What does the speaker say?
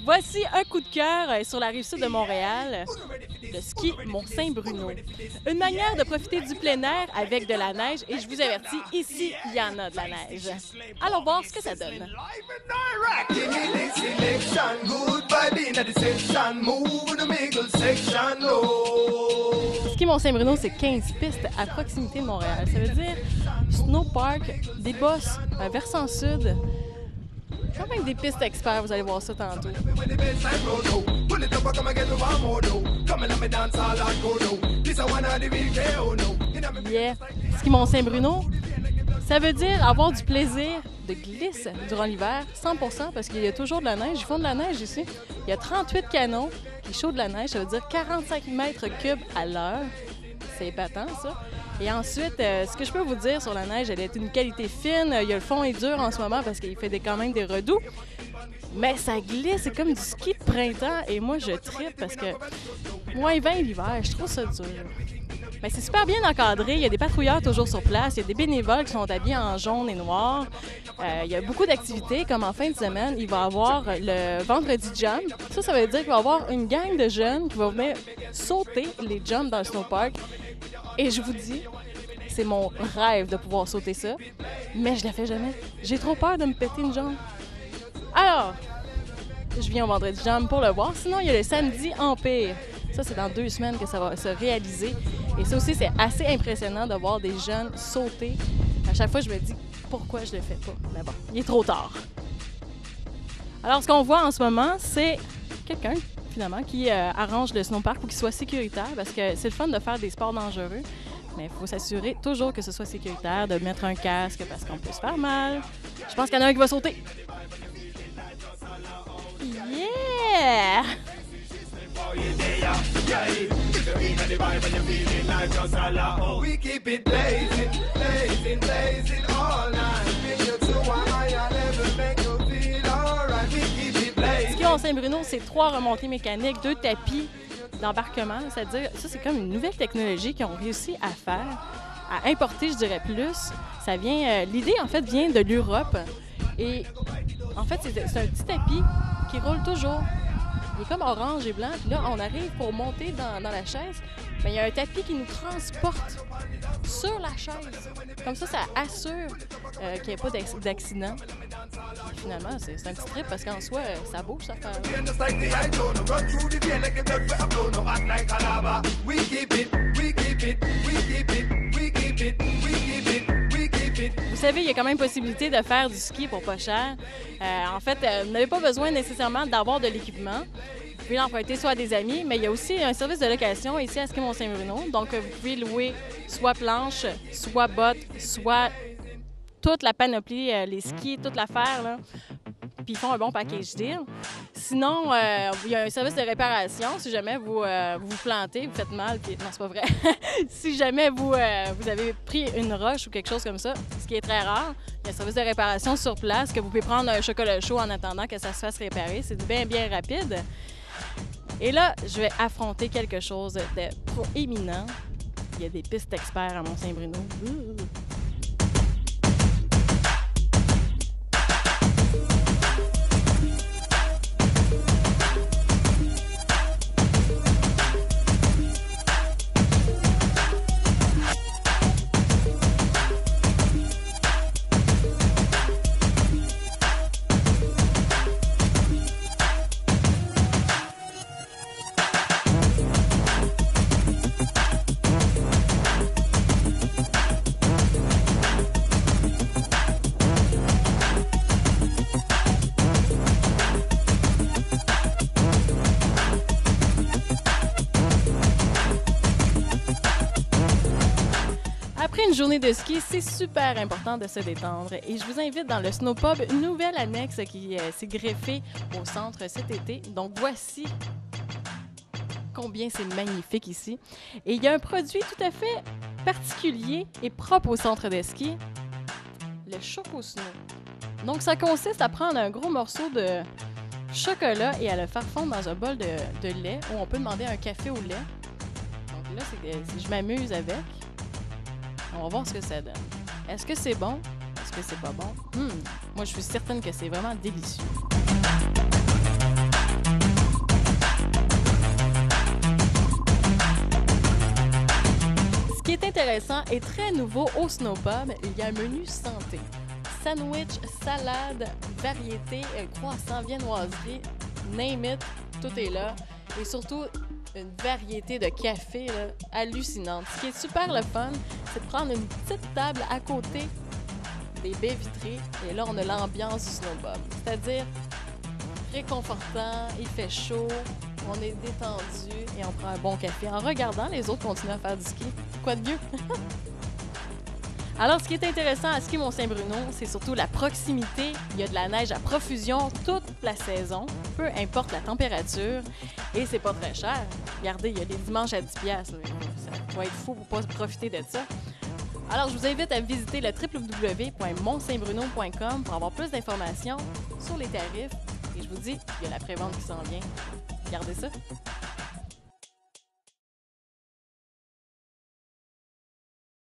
Voici un coup de cœur sur la rive sud de Montréal, le ski Mont-Saint-Bruno. Une manière de profiter du plein air avec de la neige et je vous avertis, ici, il y en a de la neige. Allons voir ce que ça donne. Ski Mont-Saint-Bruno, c'est 15 pistes à proximité de Montréal. Ça veut dire snowpark, des bosses, un versant sud. Quand même des pistes experts, vous allez voir ça tantôt. Yeah. Ski Mont-Saint-Bruno, ça veut dire avoir du plaisir de glisse durant l'hiver, 100%, parce qu'il y a toujours de la neige. Ils font de la neige ici. Il y a 38 canons qui chauffent de la neige, ça veut dire 45 mètres cubes à l'heure. C'est épatant, ça. Et ensuite, ce que je peux vous dire sur la neige, elle est une qualité fine. Il y a le fond est dur en ce moment parce qu'il fait quand même des redoux. Mais ça glisse, c'est comme du ski de printemps. Et moi, je trippe parce que moins 20 l'hiver, je trouve ça dur. Mais c'est super bien encadré. Il y a des patrouilleurs toujours sur place. Il y a des bénévoles qui sont habillés en jaune et noir. Il y a beaucoup d'activités, comme en fin de semaine, il va y avoir le vendredi jump. Ça veut dire qu'il va y avoir une gang de jeunes qui vont venir sauter les jumps dans le snowpark. Et je vous dis, c'est mon rêve de pouvoir sauter ça, mais je la fais jamais. J'ai trop peur de me péter une jambe. Alors, je viens au vendredi jump pour le voir. Sinon, il y a le samedi Empire. Ça, c'est dans 2 semaines que ça va se réaliser. Et ça aussi, c'est assez impressionnant de voir des jeunes sauter. À chaque fois, je me dis, pourquoi je le fais pas? Mais bon, il est trop tard. Alors, ce qu'on voit en ce moment, c'est quelqu'un, finalement, qui arrange le snowpark pour qu'il soit sécuritaire, parce que c'est le fun de faire des sports dangereux, mais il faut s'assurer toujours que ce soit sécuritaire, de mettre un casque, parce qu'on peut se faire mal. Je pense qu'il y en a un qui va sauter. Yeah! Ski Mont-Saint-Bruno, c'est 3 remontées mécaniques, 2 tapis d'embarquement. C'est-à-dire, ça, c'est comme une nouvelle technologie qu'ils ont réussi à faire, à importer, je dirais plus. Ça vient, l'idée, en fait, vient de l'Europe. Et en fait, c'est un petit tapis qui roule toujours. Il est comme orange et blanc. Puis là, on arrive pour monter dans la chaise. Mais il y a un tapis qui nous transporte sur la chaise. Comme ça assure qu'il n'y ait pas d'accident. Finalement, c'est un petit trip parce qu'en soi, ça bouge, ça fait. Vous savez, il y a quand même possibilité de faire du ski pour pas cher. En fait, vous n'avez pas besoin nécessairement d'avoir de l'équipement. Vous pouvez l'emprunter soit à des amis, mais il y a aussi un service de location ici à Ski Mont-Saint-Bruno. Donc, vous pouvez louer soit planche, soit bottes, soit toute la panoplie, les skis, toute l'affaire, là. Puis ils font un bon package deal. Sinon, il y a un service de réparation. Si jamais vous vous plantez, vous faites mal, puis non, c'est pas vrai. Si jamais vous avez pris une roche ou quelque chose comme ça, ce qui est très rare, il y a un service de réparation sur place que vous pouvez prendre un chocolat chaud en attendant que ça se fasse réparer. C'est bien, bien rapide. Et là, je vais affronter quelque chose de éminent. Il y a des pistes experts à Mont-Saint-Bruno. Après une journée de ski, c'est super important de se détendre et je vous invite dans le Snowpub, une nouvelle annexe qui s'est greffée au centre cet été. Donc voici combien c'est magnifique ici. Et il y a un produit tout à fait particulier et propre au centre de ski, le Choco Snow. Donc ça consiste à prendre un gros morceau de chocolat et à le faire fondre dans un bol de lait où on peut demander un café au lait. Donc là, je m'amuse avec. On va voir ce que ça donne. Est-ce que c'est bon? Est-ce que c'est pas bon? Moi, je suis certaine que c'est vraiment délicieux. qui est intéressant et très nouveau au Snowpub, il y a un menu santé. Sandwich, salade, variété, croissant, viennoiserie, name it, tout est là. Et surtout, une variété de café là, hallucinante. Ce qui est super le fun, c'est de prendre une petite table à côté des baies vitrées. Et là, on a l'ambiance du Snowpub. C'est-à-dire réconfortant, il fait chaud, on est détendu et on prend un bon café en regardant les autres continuer à faire du ski. Quoi de mieux? Alors, ce qui est intéressant à Ski Mont-Saint-Bruno, c'est surtout la proximité. Il y a de la neige à profusion toute la saison, peu importe la température, et c'est pas très cher. Regardez, il y a des dimanches à 10$. Ça doit être fou pour pas profiter de ça. Alors, je vous invite à visiter le www.montsaintbruno.com pour avoir plus d'informations sur les tarifs. Et je vous dis, il y a la prévente qui s'en vient. Regardez ça.